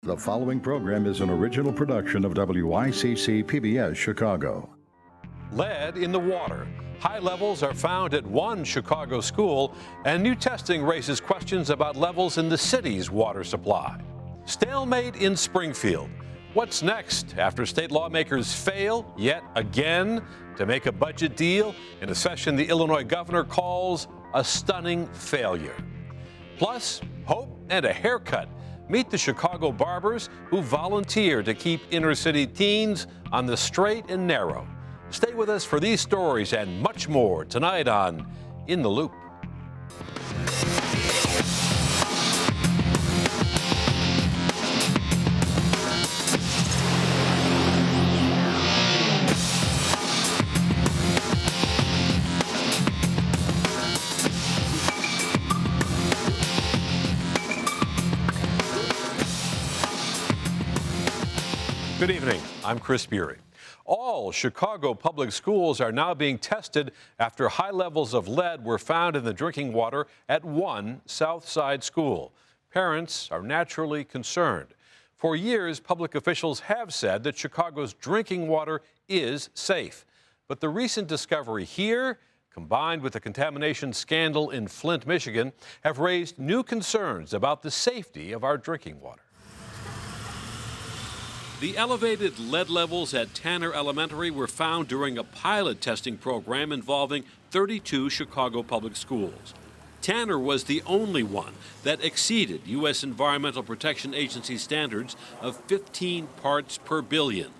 The following program is an original production of WICC PBS Chicago. Lead in the water. High levels are found at one Chicago school, and new testing raises questions about levels in the city's water supply. Stalemate in Springfield. What's next after state lawmakers fail yet again to make a budget deal in a session the Illinois governor calls a stunning failure? Plus, hope and a haircut. Meet the Chicago barbers who volunteer to keep inner-city teens on the straight and narrow. Stay with us for these stories and much more tonight on In the Loop. Good evening. I'm Chris Bury. All Chicago public schools are now being tested after high levels of lead were found in the drinking water at one South Side school. Parents are naturally concerned. For years, public officials have said that Chicago's drinking water is safe. But the recent discovery here, combined with the contamination scandal in Flint, Michigan, have raised new concerns about the safety of our drinking water. The elevated lead levels at Tanner Elementary were found during a pilot testing program involving 32 Chicago public schools. Tanner was the only one that exceeded U.S. Environmental Protection Agency standards of 15 parts per billion.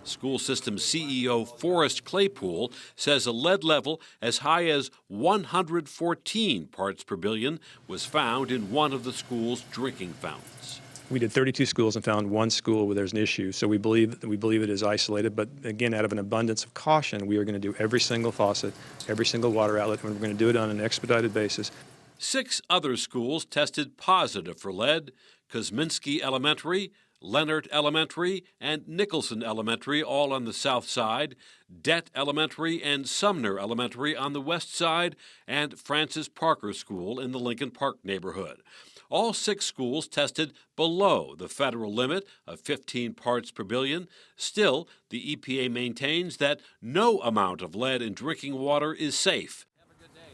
School system CEO FORREST CLAYPOOL says a lead level as high as 114 parts per billion was found in one of the school's drinking fountains. We did 32 schools and found one school where there's an issue, so we believe it is isolated. But again, out of an abundance of caution, we are going to do every single faucet, every single water outlet, and we're going to do it on an expedited basis. 6 other schools tested positive for lead: Kosminski Elementary, Leonard Elementary, and Nicholson Elementary, all on the south side, Dett Elementary and Sumner Elementary on the west side, and Francis Parker School in the Lincoln Park neighborhood. All 6 schools tested below the federal limit of 15 parts per billion. Still, the EPA maintains that no amount of lead in drinking water is safe.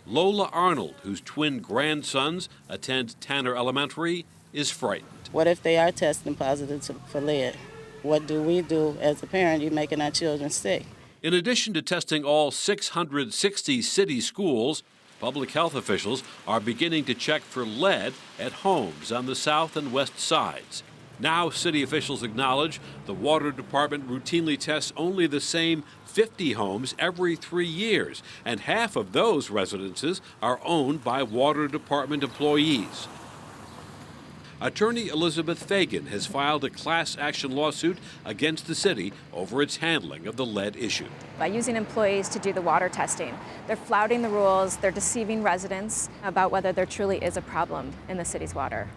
LOLA Arnold, whose twin grandsons attend Tanner Elementary, is frightened. What if they are testing positive for lead? What do we do as a parent? You're making our children sick. In addition to testing all 660 city schools, public health officials are beginning to check for lead at homes on the south and west sides. Now, city officials acknowledge the water department routinely tests only the same 50 homes every 3 years, and half of those residences are owned by water department employees. Attorney Elizabeth FEGAN has filed a class action lawsuit against the city over its handling of the lead issue. By using employees to do the water testing, they're flouting the rules, they're deceiving residents about whether there truly is a problem in the city's water.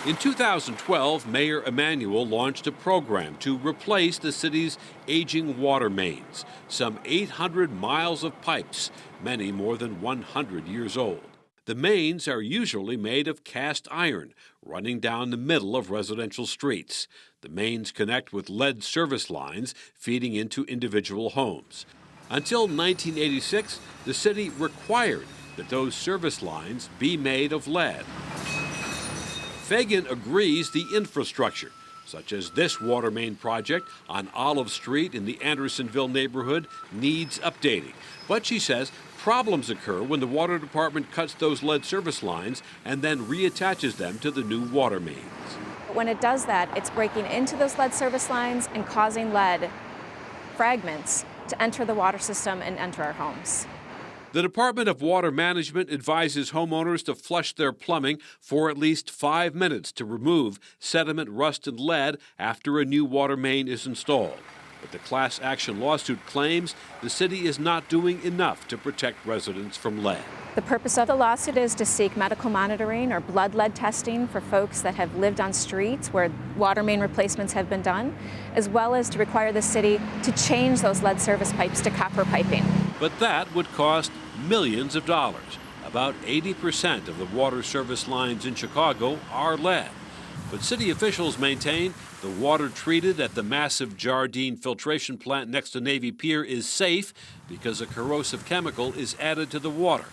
In 2012, Mayor Emanuel launched a program to replace the city's aging water mains, some 800 miles of pipes, many more than 100 years old. The mains are usually made of cast iron, running down the middle of residential streets. The mains connect with lead service lines feeding into individual homes. Until 1986, the city required that those service lines be made of lead. FEGAN agrees the infrastructure, such as this water main project on Olive Street in the Andersonville neighborhood, needs updating. But she says problems occur when the water department cuts those lead service lines and then reattaches them to the new water mains. When it does that, it's breaking into those lead service lines and causing lead fragments to enter the water system and enter our homes. The Department of Water Management advises homeowners to flush their plumbing for at least 5 minutes to remove sediment, rust, and lead after a new water main is installed. But the class action lawsuit claims the city is not doing enough to protect residents from lead. The purpose of the lawsuit is to seek medical monitoring or blood lead testing for folks that have lived on streets where water main replacements have been done, as well as to require the city to change those lead service pipes to copper piping. But that would cost millions of dollars. About 80% of the water service lines in Chicago are lead. But city officials maintain the water treated at the massive Jardine filtration plant next to Navy Pier is safe because a corrosive chemical is added to the water.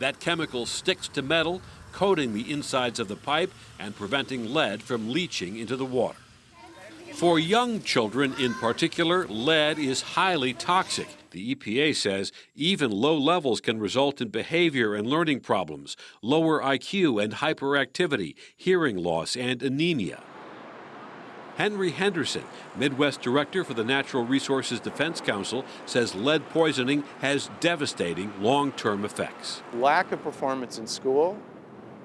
That chemical sticks to metal, coating the insides of the pipe and preventing lead from leaching into the water. For young children in particular, lead is highly toxic. The EPA says even low levels can result in behavior and learning problems, lower IQ and hyperactivity, hearing loss, and anemia. Henry Henderson, Midwest Director for the Natural Resources Defense Council, says lead poisoning has devastating long-term effects. Lack of performance in school,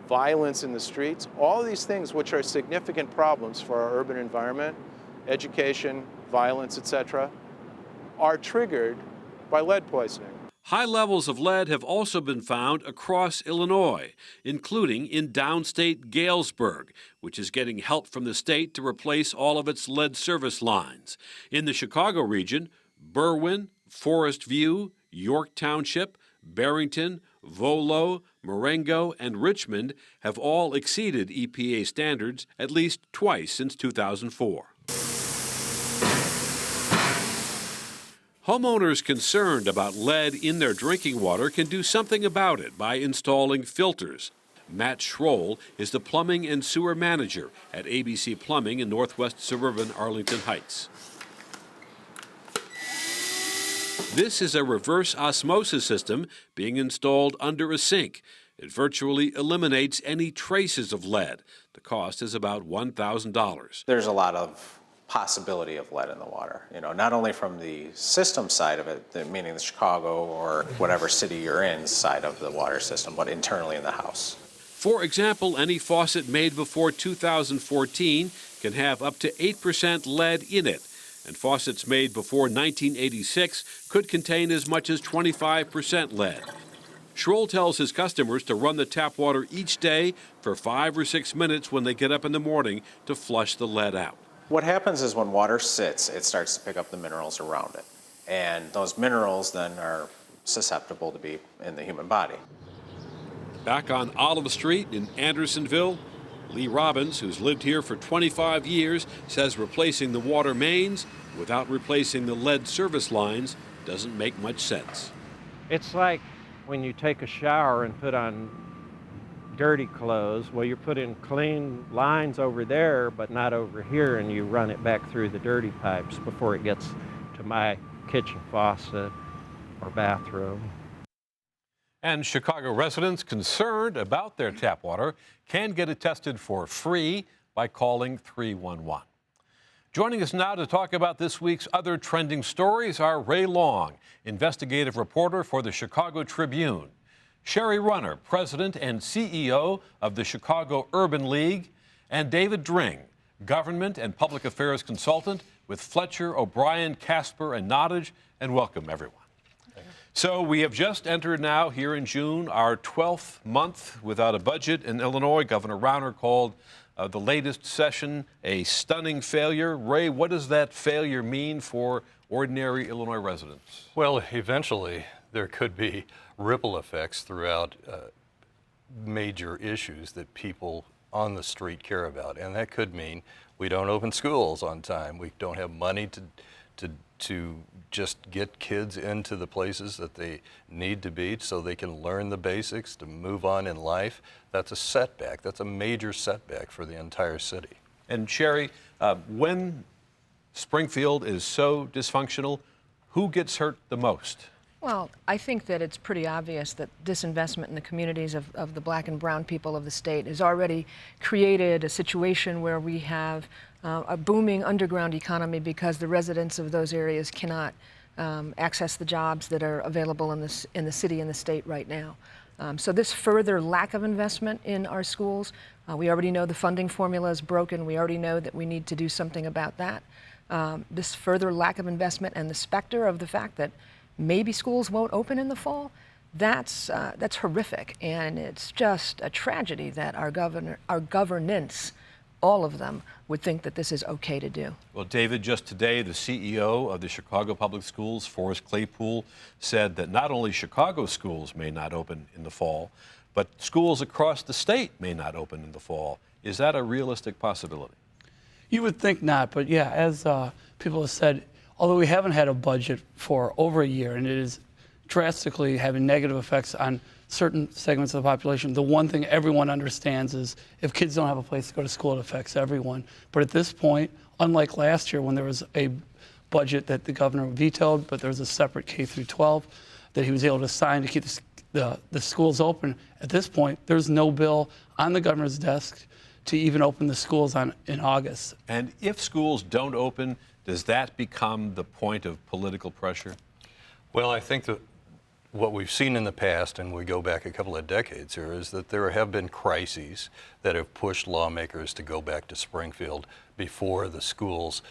violence in the streets, all these things which are significant problems for our urban environment, education, violence, etc., are triggered by lead poisoning. High levels of lead have also been found across Illinois, including in downstate Galesburg, which is getting help from the state to replace all of its lead service lines. In the Chicago region, Berwyn, Forest View, York Township, Barrington, Volo, Marengo, and Richmond have all exceeded EPA standards at least twice since 2004. Homeowners concerned about lead in their drinking water can do something about it by installing filters. Matt Schroll is the plumbing and sewer manager at ABC Plumbing in northwest suburban Arlington Heights. This is a reverse osmosis system being installed under a sink. It virtually eliminates any traces of lead. The cost is about $1,000. There's a lot of possibility of lead in the water, not only from the system side of it, meaning the Chicago or whatever city you're in side of the water system, but internally in the house. For example, any faucet made before 2014 can have up to 8% lead in it, and faucets made before 1986 could contain as much as 25% lead. Schroll tells his customers to run the tap water each day for 5 or 6 minutes when they get up in the morning to flush the lead out. What happens is when water sits, it starts to pick up the minerals around it. And those minerals then are susceptible to be in the human body. Back on Olive Street in Andersonville, Lee Robbins, who's lived here for 25 years, says replacing the water mains without replacing the lead service lines doesn't make much sense. It's like when you take a shower and put on dirty clothes, well, you're putting clean lines over there, but not over here, and you run it back through the dirty pipes before it gets to my kitchen faucet or bathroom. And Chicago residents concerned about their tap water can get it tested for free by calling 311. Joining us now to talk about this week's other trending stories are Ray Long, investigative reporter for the Chicago Tribune, Sherry Runner, president and CEO of the Chicago Urban League, and David Dring, government and public affairs consultant with Fletcher, O'Brien, Casper, and Nottage, and welcome, everyone. So we have just entered now here in June our 12th month without a budget in Illinois. Governor Rauner called the latest session a stunning failure. Ray, what does that failure mean for ordinary Illinois residents? Well, eventually there could be ripple effects throughout major issues that people on the street care about. And that could mean we don't open schools on time. We don't have money to just get kids into the places that they need to be so they can learn the basics to move on in life. That's a setback. That's a major setback for the entire city. And Sherry, when Springfield is so dysfunctional, who gets hurt the most? Well, I think that it's pretty obvious that disinvestment in the communities of the black and brown people of the state has already created a situation where we have a booming underground economy because the residents of those areas cannot access the jobs that are available in the city and the state right now. So this further lack of investment in our schools, we already know the funding formula is broken. We already know that we need to do something about that. This further lack of investment and the specter of the fact that maybe schools won't open in the fall, that's horrific, and it's just a tragedy that our governance, all of them, would think that this is okay to do. Well, David, just today, the CEO of the Chicago Public Schools, FORREST CLAYPOOL, said that not only Chicago schools may not open in the fall, but schools across the state may not open in the fall. Is that a realistic possibility? You would think not, but yeah, as people have said, although we haven't had a budget for over a year and it is drastically having negative effects on certain segments of the population, the one thing everyone understands is if kids don't have a place to go to school, it affects everyone. But at this point, unlike last year when there was a budget that the governor vetoed, but there was a separate K through 12 that he was able to sign to keep the schools open, at this point, there's no bill on the governor's desk to even open the schools in August. And if schools don't open, does that become the point of political pressure? Well, I think that what we've seen in the past, and we go back a couple of decades here, is that there have been crises that have pushed lawmakers to go back to Springfield before the schools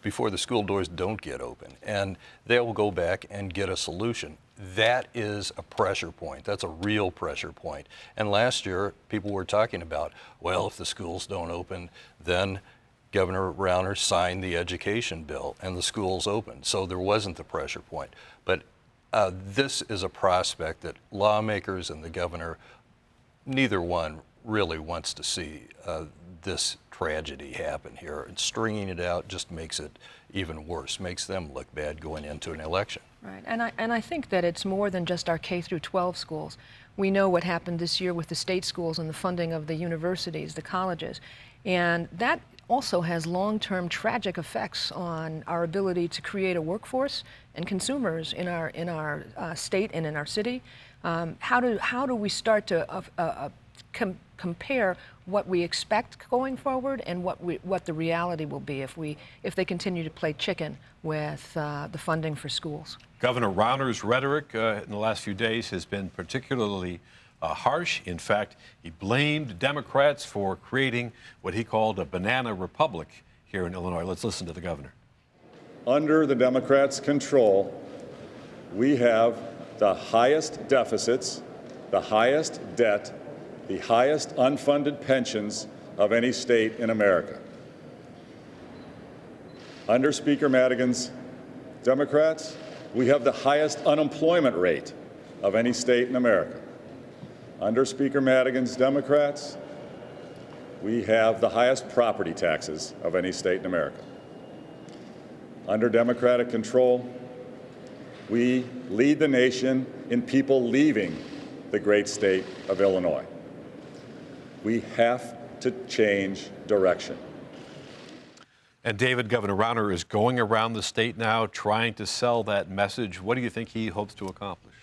before the school doors don't get open, and they'll go back and get a solution. That is a pressure point. That's a real pressure point. And last year, people were talking about, well, if the schools don't open, then Governor Rauner signed the education bill and the schools opened. So there wasn't the pressure point. But this is a prospect that lawmakers and the governor, neither one really wants to see this tragedy happen here. And stringing it out just makes it even worse, makes them look bad going into an election. Right, and I think that it's more than just our K through 12 schools. We know what happened this year with the state schools and the funding of the universities, the colleges, and that also has long-term tragic effects on our ability to create a workforce and consumers in our state and in our city. How do we start to compare what we expect going forward and what the reality will be if they continue to play chicken with the funding for schools? Governor Rauner's rhetoric in the last few days has been particularly harsh. In fact, he blamed Democrats for creating what he called a banana republic here in Illinois. Let's listen to the governor. Under the Democrats' control, we have the highest deficits, the highest debt, the highest unfunded pensions of any state in America. Under Speaker Madigan's Democrats, we have the highest unemployment rate of any state in America. Under Speaker Madigan's Democrats, we have the highest property taxes of any state in America. Under Democratic control, we lead the nation in people leaving the great state of Illinois. We have to change direction. And David, Governor Rauner is going around the state now trying to sell that message. What do you think he hopes to accomplish?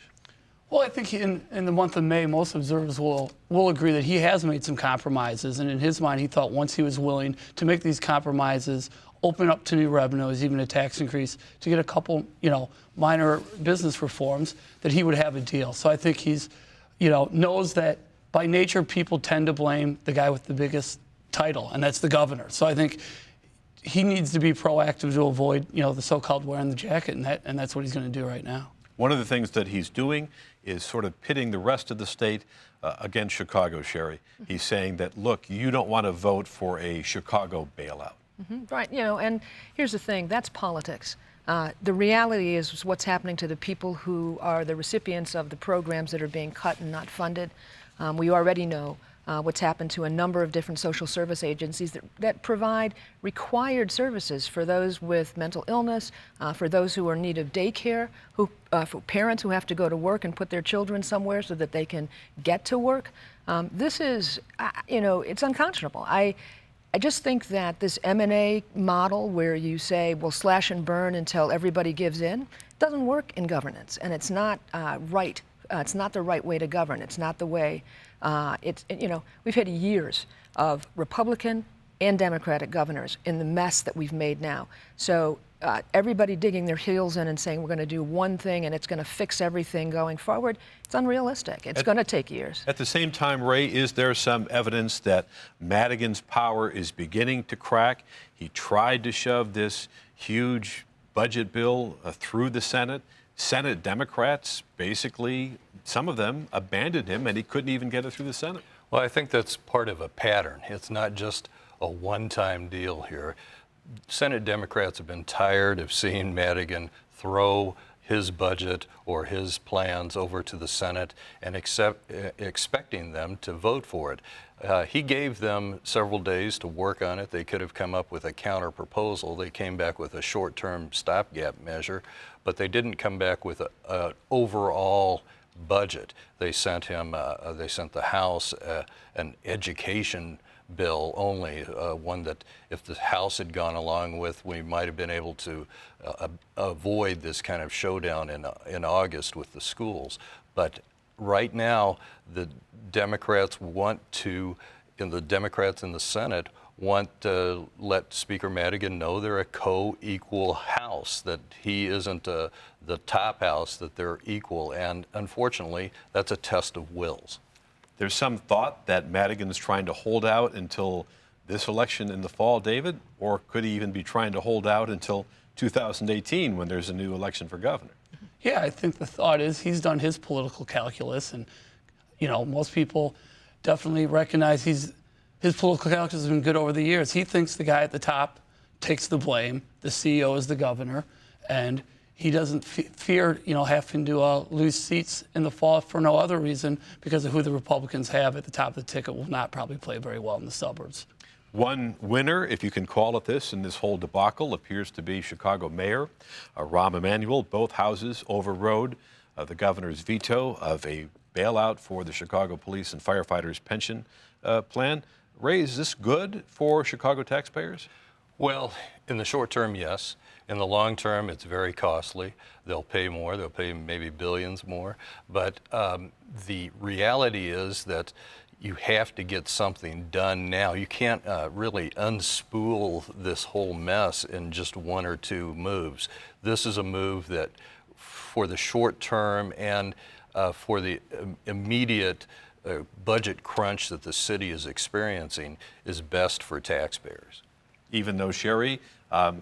Well, I think in the month of May, most observers will agree that he has made some compromises. And in his mind, he thought once he was willing to make these compromises, open up to new revenues, even a tax increase, to get a couple, minor business reforms, that he would have a deal. So I think he's, knows that by nature, people tend to blame the guy with the biggest title, and that's the governor. So I think he needs to be proactive to avoid, the so-called wearing the jacket, and that's what he's going to do right now. One of the things that he's doing is sort of pitting the rest of the state against Chicago, Sherry. He's saying that, look, you don't want to vote for a Chicago bailout. Right, and here's the thing, that's politics. The reality is what's happening to the people who are the recipients of the programs that are being cut and not funded. We already know what's happened to a number of different social service agencies that provide required services for those with mental illness, for those who are in need of daycare, for parents who have to go to work and put their children somewhere so that they can get to work. This is, it's unconscionable. I just think that this M&A model where you say, well, slash and burn until everybody gives in, doesn't work in governance, and it's not right. It's not the right way to govern. It's not the way. We've had years of Republican and Democratic governors in the mess that we've made now. So everybody digging their heels in and saying we're going to do one thing and it's going to fix everything going forward, it's unrealistic. It's going to take years. At the same time, Ray, is there some evidence that Madigan's power is beginning to crack? He tried to shove this huge budget bill through the Senate. Senate Democrats, basically, some of them abandoned him, and he couldn't even get it through the Senate. Well, I think that's part of a pattern. It's not just a one-time deal here. Senate Democrats have been tired of seeing Madigan throw his budget or his plans over to the Senate and expecting them to vote for it. He gave them several days to work on it. They could have come up with a counter proposal. They came back with a short-term stopgap measure, but they didn't come back with an overall budget. They sent him, they sent the House an education bill only, one that if the House had gone along with, we might have been able to avoid this kind of showdown in August with the schools. But right now, the Democrats want to, and the Democrats in the Senate want to let Speaker Madigan know they're a co-equal House, that he isn't the top house, that they're equal. And unfortunately, that's a test of wills. There's some thought that Madigan's trying to hold out until this election in the fall, David, or could he even be trying to hold out until 2018 when there's a new election for governor? Yeah, I think the thought is he's done his political calculus, and most people definitely recognize his political calculus has been good over the years. He thinks the guy at the top takes the blame, the CEO is the governor, and he doesn't fear, having to lose seats in the fall for no other reason because of who the Republicans have at the top of the ticket will not probably play very well in the suburbs. One winner, if you can call it this, in this whole debacle appears to be Chicago Mayor Rahm Emanuel. Both houses overrode the governor's veto of a bailout for the Chicago police and firefighters pension plan. Ray, is this good for Chicago taxpayers? Well, in the short term, yes. In the long term, it's very costly. They'll pay more. They'll pay maybe billions more. But the reality is that you have to get something done now. You can't really unspool this whole mess in just one or two moves. This is a move that, for the short term and for the immediate budget crunch that the city is experiencing, is best for taxpayers. Even though, Sherry,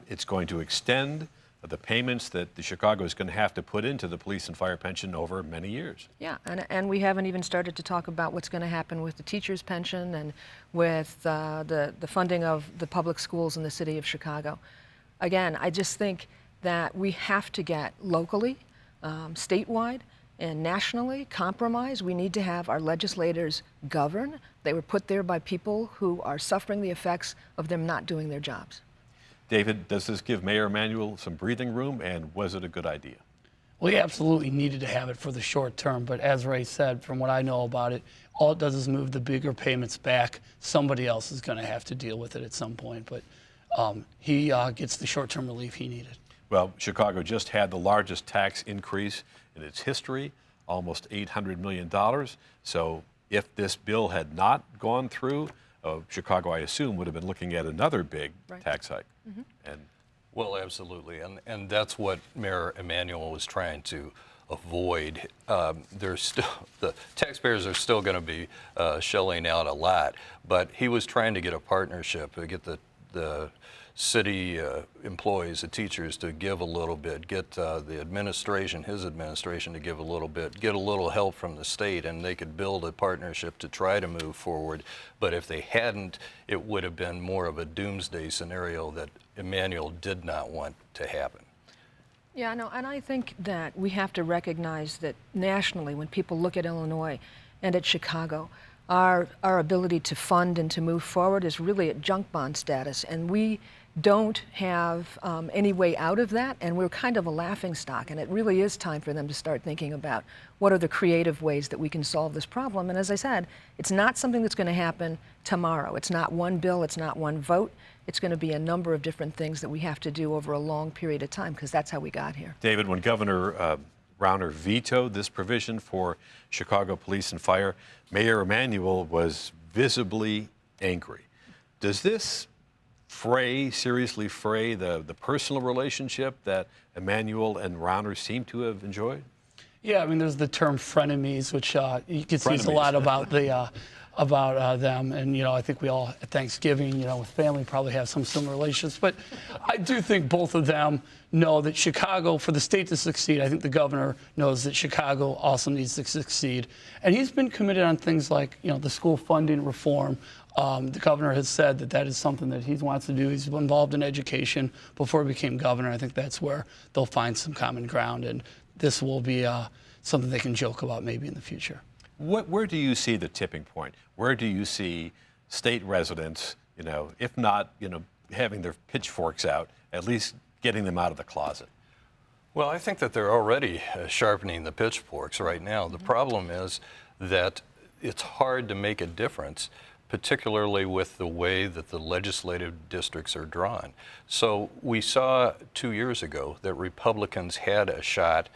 it's going to extend the payments that the Chicago is going to have to put into the police and fire pension over many years. Yeah, and we haven't even started to talk about what's going to happen with the teachers' pension and with the funding of the public schools in the city of Chicago. Again, I just think that we have to get locally, statewide, and nationally compromise. We need to have our legislators govern. They were put there by people who are suffering the effects of them not doing their jobs. David, does this give Mayor Emanuel some breathing room, and was it a good idea? Well, he absolutely needed to have it for the short term, but as Ray said, from what I know about it, all it does is move the bigger payments back. Somebody else is going to have to deal with it at some point, but he gets the short-term relief he needed. Well, Chicago just had the largest tax increase in its history, almost $800 million. So if this bill had not gone through, Chicago, I assume, would have been looking at another big tax hike. Mm-hmm. And well, absolutely, and that's what Mayor Emanuel was trying to avoid. There's still, the taxpayers are still going to be shelling out a lot, but he was trying to get a partnership to get the city employees, the teachers, to give a little bit, get the administration, his administration, to give a little bit, get a little help from the state, and they could build a partnership to try to move forward. But if they hadn't, it would have been more of a doomsday scenario that Emanuel did not want to happen. Yeah, no, and I think that we have to recognize that nationally, when people look at Illinois and at Chicago, our ability to fund and to move forward is really at junk bond status, and we don't have any way out of that, and we're kind of a laughingstock, and it really is time for them to start thinking about what are the creative ways that we can solve this problem. And as I said, it's not something that's going to happen tomorrow. It's not one bill, it's not one vote. It's going to be a number of different things that we have to do over a long period of time, because that's how we got here. David, when Governor Rauner vetoed this provision for Chicago police and fire, Mayor Emanuel was visibly angry. Does this seriously fray the personal relationship that Emanuel and Rauner seem to have enjoyed? Yeah, I mean, there's the term frenemies, which you can see a lot about them. And, I think we all at Thanksgiving, with family probably have some similar relationships. But I do think both of them know that Chicago, for the state to succeed, I think the governor knows that Chicago also needs to succeed. And he's been committed on things like, the school funding reform. The governor has said that is something that he wants to do. He's been involved in education before he became governor. I think that's where they'll find some common ground. And this will be something they can joke about maybe in the future. Where do you see the tipping point? Where do you see state residents, if not, having their pitchforks out, at least getting them out of the closet? Well, I think that they're already sharpening the pitchforks right now. The problem is that it's hard to make a difference, particularly with the way that the legislative districts are drawn. So we saw 2 years ago that Republicans had a shot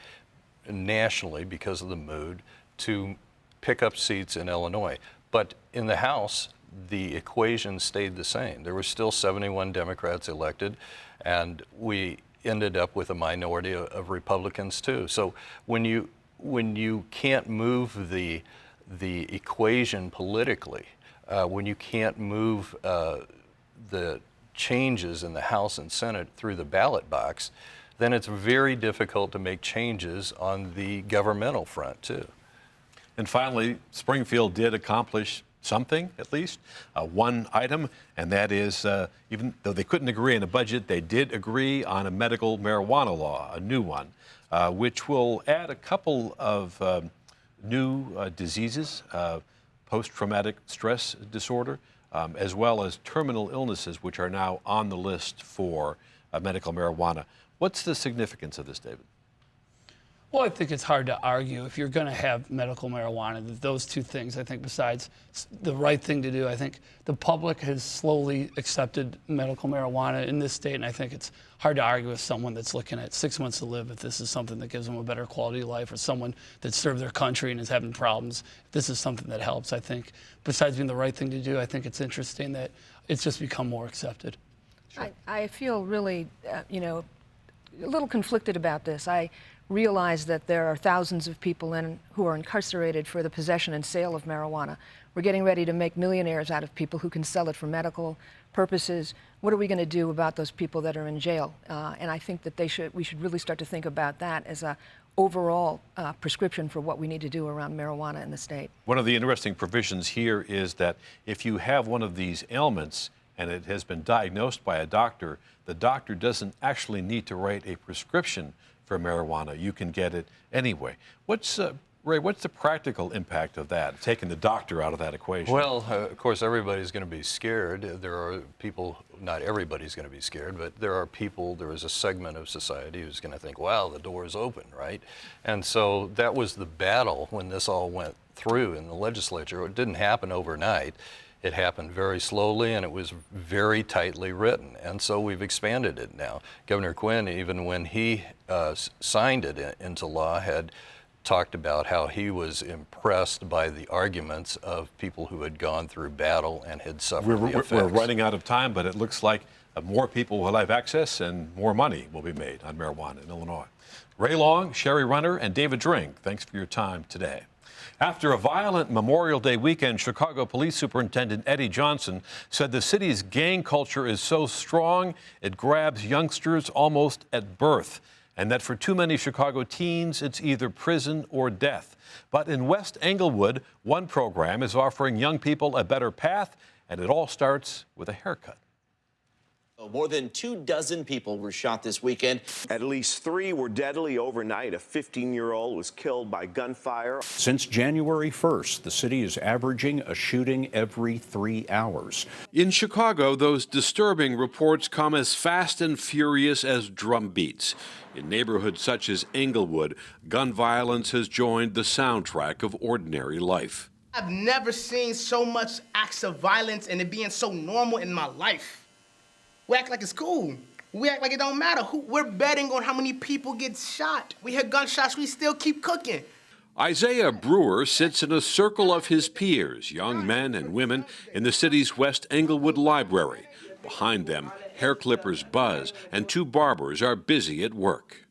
nationally because of the mood to pick up seats in Illinois. But in the House, the equation stayed the same. There were still 71 Democrats elected, and we ended up with a minority of Republicans too. So when you can't move the equation politically, when you can't move the changes in the House and Senate through the ballot box, then it's very difficult to make changes on the governmental front too. And finally, Springfield did accomplish something, at least, one item, and that is, even though they couldn't agree on a budget, they did agree on a medical marijuana law, a new one, which will add a couple of new diseases, post-traumatic stress disorder, as well as terminal illnesses, which are now on the list for medical marijuana. What's the significance of this, David? Well, I think it's hard to argue if you're going to have medical marijuana, that those two things, I think, besides the right thing to do, I think the public has slowly accepted medical marijuana in this state, and I think it's hard to argue with someone that's looking at 6 months to live if this is something that gives them a better quality of life, or someone that served their country and is having problems. If this is something that helps, I think, besides being the right thing to do, I think it's interesting that it's just become more accepted. Sure. I feel really, a little conflicted about this. I realize that there are thousands of people who are incarcerated for the possession and sale of marijuana. We're getting ready to make millionaires out of people who can sell it for medical purposes. What are we going to do about those people that are in jail? And I think that we should really start to think about that as a overall prescription for what we need to do around marijuana in the state. One of the interesting provisions here is that if you have one of these ailments and it has been diagnosed by a doctor, the doctor doesn't actually need to write a prescription for marijuana. You can get it anyway. Ray, what's the practical impact of that, taking the doctor out of that equation? Well, of course, everybody's going to be scared. There are people, not everybody's going to be scared, but there is a segment of society who's going to think, wow, the door is open, right? And so that was the battle when this all went through in the legislature. It didn't happen overnight. It happened very slowly, and it was very tightly written. And so we've expanded it now. Governor Quinn, even when he signed it into law, had talked about how he was impressed by the arguments of people who had gone through battle and had suffered the effects. We're running out of time, but it looks like more people will have access and more money will be made on marijuana in Illinois. Ray Long, Sherry Runner, and David Drink, thanks for your time today. After a violent Memorial Day weekend, Chicago Police Superintendent Eddie Johnson said the city's gang culture is so strong it grabs youngsters almost at birth, and that for too many Chicago teens, it's either prison or death. But in West Englewood, one program is offering young people a better path, and it all starts with a haircut. More than 24 people were shot this weekend. At least 3 were deadly overnight. A 15-year-old was killed by gunfire. Since January 1st, the city is averaging a shooting every 3 hours. In Chicago, those disturbing reports come as fast and furious as drum beats. In neighborhoods such as Englewood, gun violence has joined the soundtrack of ordinary life. I've never seen so much acts of violence and it being so normal in my life. We act like it's cool. We act like it don't matter. We're betting on how many people get shot. We hear gunshots, we still keep cooking. Isaiah Brewer sits in a circle of his peers, young men and women, in the city's West Englewood Library. Behind them, hair clippers buzz, and 2 barbers are busy at work.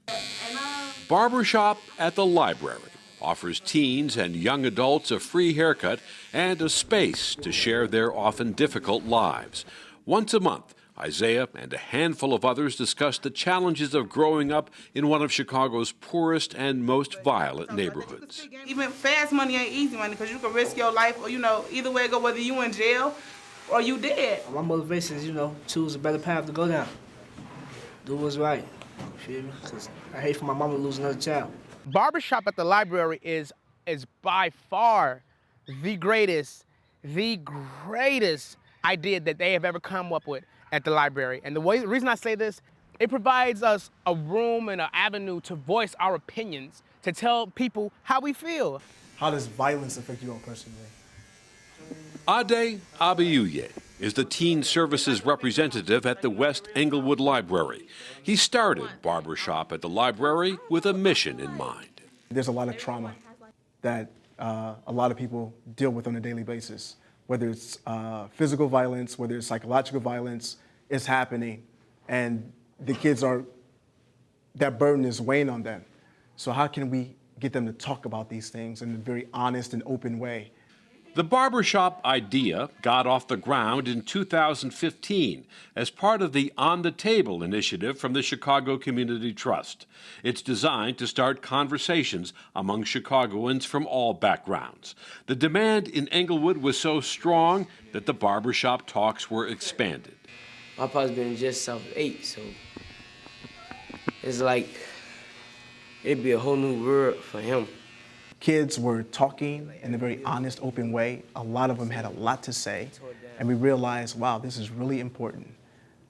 Barbershop at the library offers teens and young adults a free haircut and a space to share their often difficult lives. Once a month, Isaiah and a handful of others discuss the challenges of growing up in one of Chicago's poorest and most violent neighborhoods. Even fast money ain't easy money because you can risk your life or, either way it go, whether you in jail or you dead. My motivation is, choose a better path to go down. Do what's right. You feel me? Because I hate for my mama to lose another child. barbershop at the library is by far the greatest idea that they have ever come up with at the library. And the reason I say this, it provides us a room and an avenue to voice our opinions, to tell people how we feel. How does violence affect you all personally? Ade Abiyuye is the teen services representative at the West Englewood Library. He started barbershop at the library with a mission in mind. There's a lot of trauma that a lot of people deal with on a daily basis. Whether it's physical violence, whether it's psychological violence, it's happening. And the kids that burden is weighing on them. So how can we get them to talk about these things in a very honest and open way? The barbershop idea got off the ground in 2015 as part of the On the Table initiative from the Chicago Community Trust. It's designed to start conversations among Chicagoans from all backgrounds. The demand in Englewood was so strong that the barbershop talks were expanded. My pa's been just south of 8, so it's like it'd be a whole new world for him. Kids were talking in a very honest, open way. A lot of them had a lot to say. And we realized, wow, this is really important.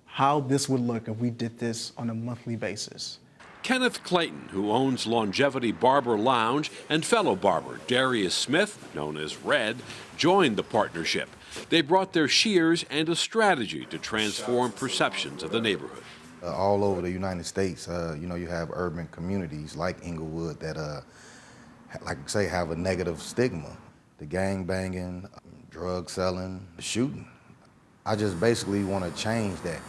How this would look if we did this on a monthly basis. Kenneth Clayton, who owns Longevity Barber Lounge, and fellow barber Darius Smith, known as Red, joined the partnership. They brought their shears and a strategy to transform perceptions of the neighborhood. All over the United States, you have urban communities like Englewood that like I say, have a negative stigma. The gang banging, drug selling, shooting. I just basically want to change that.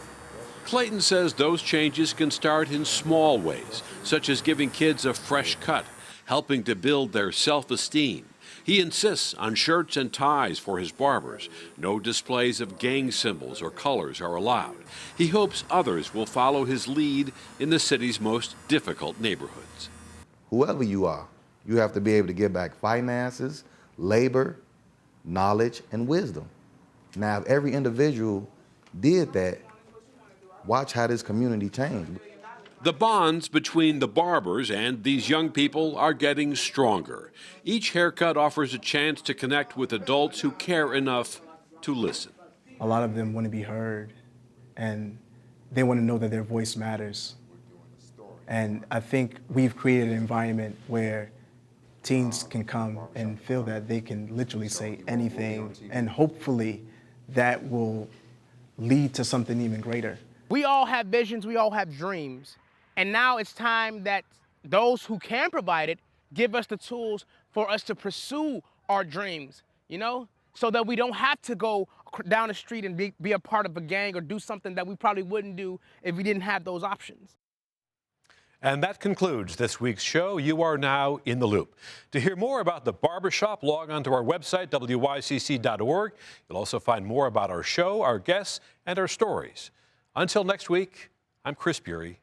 Clayton says those changes can start in small ways, such as giving kids a fresh cut, helping to build their self-esteem. He insists on shirts and ties for his barbers. No displays of gang symbols or colors are allowed. He hopes others will follow his lead in the city's most difficult neighborhoods. Whoever you are, you have to be able to give back finances, labor, knowledge, and wisdom. Now, if every individual did that, watch how this community changed. The bonds between the barbers and these young people are getting stronger. Each haircut offers a chance to connect with adults who care enough to listen. A lot of them want to be heard, and they want to know that their voice matters. And I think we've created an environment where teens can come and feel that they can literally say anything, and hopefully that will lead to something even greater. We all have visions, we all have dreams. And now it's time that those who can provide it give us the tools for us to pursue our dreams, so that we don't have to go down the street and be a part of a gang or do something that we probably wouldn't do if we didn't have those options. And that concludes this week's show. You are now in the loop. To hear more about the barbershop, log on to our website, wycc.org. You'll also find more about our show, our guests, and our stories. Until next week, I'm Chris Bury.